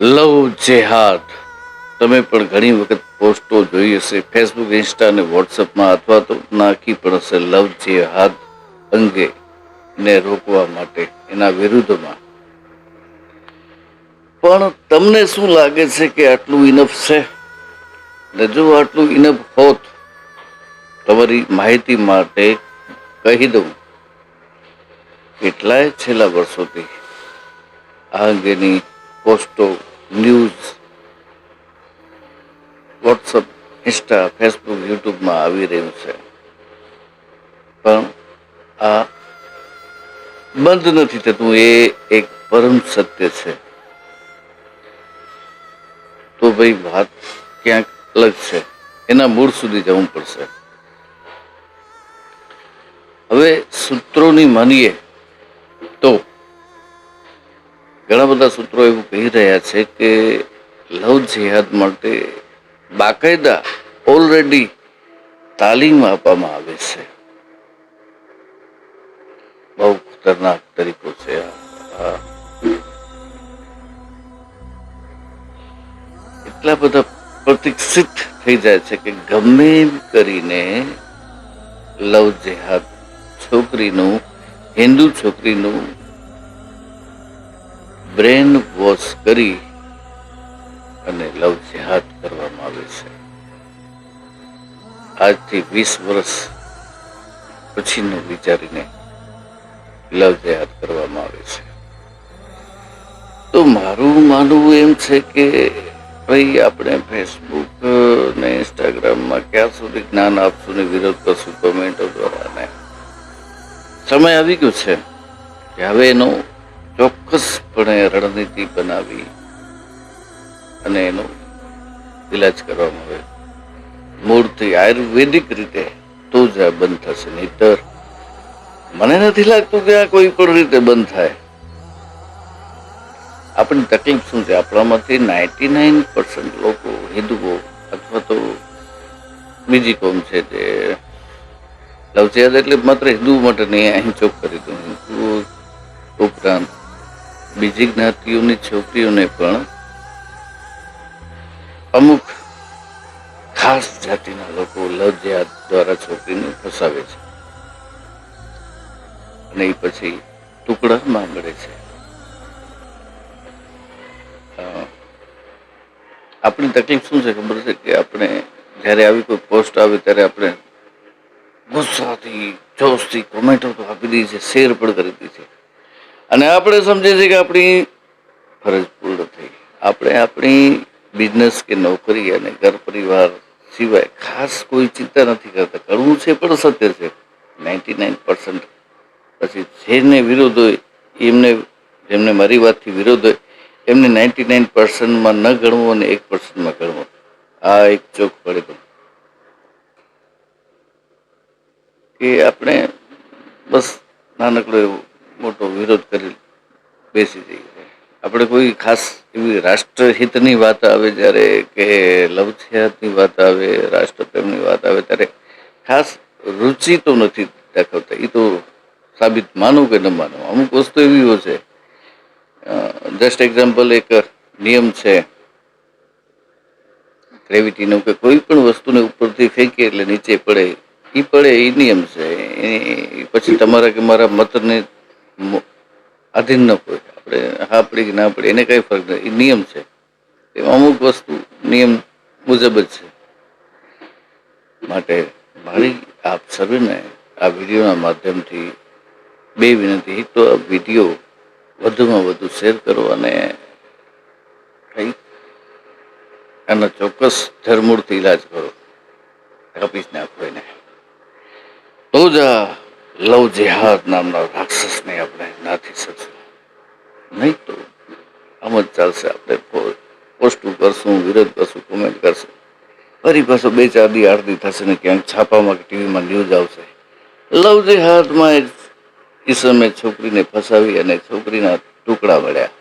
લવ જેહાદ તમે પણ ઘણી વખત પોસ્ટો જોઈ હશે ફેસબુક, ઇન્સ્ટા અને વોટ્સઅપમાં, અથવા તો નાખી પણ હશે લવ જેહાદ અંગે ને રોકવા માટે, એના વિરુદ્ધમાં. પણ તમને શું લાગે છે કે આટલું ઇનફ છે? ને જો આટલું ઇનફ હોત, તમારી માહિતી માટે કહી દઉં, કેટલાય છેલ્લા વર્ષોથી આ અંગેની પોસ્ટો, ન્યૂઝ, વોટ્સઅપ, ઇન્સ્ટા, ફેસબુક, યુટ્યુબમાં આવી રહ્યું છે, પણ આ બંધ નથી થતું. એ એક પરમ સત્ય છે. તો ભાઈ વાત ક્યાંક અલગ છે, એના મૂળ સુધી જવું પડશે. હવે સૂત્રોની માનીએ તો ઘણા બધા સૂત્રો એવું કહી રહ્યા છે કે લવ જેહાદ માટે બાકાયદા ઓલરેડી તાલીમ આપવામાં આવે છે. બહુ ખતરનાક તરીકો છે આ. એટલા બધા પ્રતિક્ષિત થઈ જાય છે કે ગમે એમ કરીને લવ જેહાદ છોકરીનું, હિન્દુ છોકરીનું બ્રેન વોશ કરી અને લવ જેહાદ કરવામાં આવે છે. આજથી 20 વર્ષ પછીનું વિચારીને લવ જેહાદ કરવામાં આવે છે. તો મારું માનવું એમ છે કે ભાઈ આપણે ફેસબુક ને ઇન્સ્ટાગ્રામમાં ક્યાં સુધી જ્ઞાન આપશું ને વિરોધ કરશું કોમેન્ટો દ્વારા? ને સમય આવી ગયો છે કે હવે એનો ચોક્કસપણે રણનીતિ બનાવી અને એનો ઇલાજ કરવામાં આવે, મૂળથી આયુર્વેદિક રીતે, તો જ આ બંધ થશે. નહીતર મને નથી લાગતું કે આ કોઈ પણ રીતે બંધ થાય. આપણી તકલીફ શું છે? આપણામાંથી 99% લોકો હિન્દુઓ અથવા તો બીજી કોમ છે જે લવ જેહાદ એટલે માત્ર હિન્દુઓ માટે નહીં, અહીં ચોક કરી દઉં, હિન્દુઓ ઉપરાંત બીજી જ્ઞાતિઓની છોકરીઓને પણ અમુક ખાસ જાતિના લોકો લવ જેહાદ દ્વારા છોકરીને ફસાવે છે અને એ પછી ટુકડામાં મળે છે. આપણી તકલીફ શું છે ખબર છે કે આપણે જ્યારે આવી કોઈ પોસ્ટ આવે ત્યારે આપણે ગુસ્સાથી, જોશથી કોમેન્ટો તો આપી દઈએ છીએ, શેર પણ કરી દઈએ છીએ, અને આપણે સમજીએ છીએ કે આપણી ફરજ પૂર્ણ થઈ. આપણે આપણી બિઝનેસ કે નોકરી અને ઘર પરિવાર સિવાય ખાસ કોઈ ચિંતા નથી કરતા. કરવું છે પણ સત્ય છે. 99% પછી જેને વિરોધ હોય એમને, જેમને મારી વાતથી વિરોધ હોય એમને 99%માં ન ગણવું અને 1%માં ગણવું. આ એક ચોક પડે તો કે આપણે બસ નાનકડો એવો મોટો વિરોધ કરી બેસી જઈએ. આપણે કોઈ ખાસ એવી રાષ્ટ્રહિતની વાત આવે જ્યારે, કે લવ જેહાદની વાત આવે, રાષ્ટ્રપ્રેમની વાત આવે ત્યારે ખાસ રુચિ તો નથી દાખવતા. એ તો સાબિત માનું કે ન માનું, અમુક વસ્તુ એવી હોય છે. જસ્ટ એક્ઝામ્પલ, એક નિયમ છે ગ્રેવિટીનો, કે કોઈ પણ વસ્તુને ઉપરથી ફેંકીએ એટલે નીચે પડે. એ પડે, એ નિયમ છે. એ પછી તમારા કે મારા મતને આધીન ન હોય. આપણે હા પડી કે ના પડી એને કઈ ફરક નથી, એ નિયમ છે. એમાં અમુક વસ્તુ નિયમ મુજબ જ છે. માટે મારી આપ સર્વેને આ વિડીયોના માધ્યમથી બે વિનંતી. એક તો આ વિડીયો વધુમાં વધુ શેર કરો અને કંઈક આના ચોક્કસ ધરમૂળથી ઇલાજ કરો, કાપી જ નાખો એને. તો જ આ લવ જેહાદ નામના રાક્ષસને આપણે નાથી શકશું. નહીં તો આમ જ ચાલશે. આપણે પોસ્ટું કરશું, વિરોધ કરશું, કોમેન્ટ કરશું, ફરી પાછો 2-4 દી 8 દી થશે ને ક્યાંક છાપામાં કે ટીવીમાં ન્યૂઝ આવશે, લવ જેહાદમાં ઈસમે છોકરીને ફસાવી અને છોકરીના ટુકડા મળ્યા.